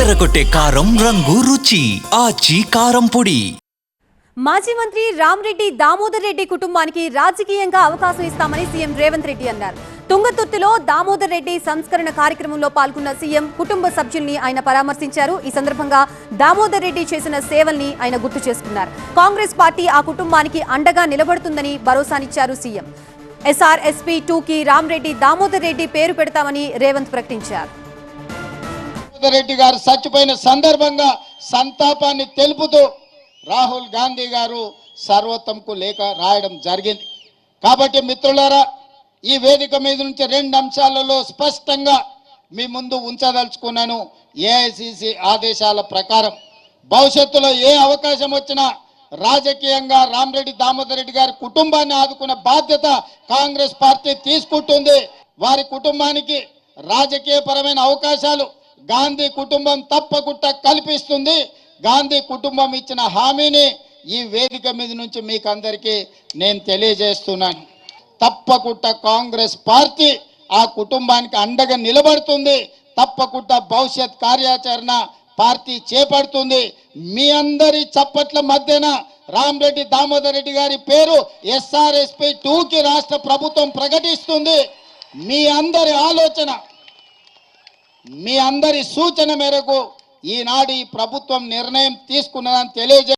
అదరగొట్టే కారం రంగు రుచి ఆచి కారం పొడి. మాజీ మంత్రి రామ్రెడ్డి దామోదర్ రెడ్డి కుటుంబానికి రాజకీయంగా అవకాశం ఇస్తామని సీఎం రేవంత్ రెడ్డి అన్నారు. తుంగతుర్తిలో దామోదర్ రెడ్డి సంస్కరణ కార్యక్రమంలో పాల్గొన్న సీఎం కుటుంబ సభ్యుల్ని ఆయన పరామర్శించారు. ఈ సందర్భంగా దామోదర్ రెడ్డి చేసిన సేవల్ని ఆయన గుర్తు చేసుకున్నారు. కాంగ్రెస్ పార్టీ ఆ కుటుంబానికి అండగా నిలబడుతుందని భరోసానిచ్చారు సీఎం. SRSP2 కి రామ్రెడ్డి దామోదర్ రెడ్డి పేరు పెడతామని రేవంత్ ప్రకటించారు. రెడ్డి గారు చచ్చిపోయిన సందర్భంగా సంతాపాన్ని తెలుపుతూ రాహుల్ గాంధీ గారు సర్వోత్తమ్కు లేఖ రాయడం జరిగింది. కాబట్టి మిత్రులారా, ఈ వేదిక మీద నుంచి 2 అంశాలలో స్పష్టంగా మీ ముందు ఉంచదలుచుకున్నాను. AICC ఆదేశాల ప్రకారం భవిష్యత్తులో ఏ అవకాశం వచ్చినా రాజకీయంగా రామ్రెడ్డి దామోదర్ రెడ్డి గారి కుటుంబాన్ని ఆదుకునే బాధ్యత కాంగ్రెస్ పార్టీ తీసుకుంటుంది. వారి కుటుంబానికి రాజకీయపరమైన అవకాశాలు గాంధీ కుటుంబం తప్పకుండా కల్పిస్తుంది. గాంధీ కుటుంబం ఇచ్చిన హామీని ఈ వేదిక మీద నుంచి మీకు అందరికీ నేను తెలియజేస్తున్నాను. తప్పకుండా కాంగ్రెస్ పార్టీ ఆ కుటుంబానికి అండగా నిలబడుతుంది. తప్పకుండా భవిష్యత్ కార్యాచరణ పార్టీ చేపడుతుంది. మీ అందరి చప్పట్ల మధ్యన రామ్రెడ్డి దామోదర్ రెడ్డి గారి పేరు SRSP2కి రాష్ట్ర ప్రభుత్వం ప్రకటిస్తుంది. మీ అందరి ఆలోచన, మీ అందరి సూచన మేరకు ఈనాడు ఈ ప్రభుత్వం నిర్ణయం తీసుకున్నదని తెలియజే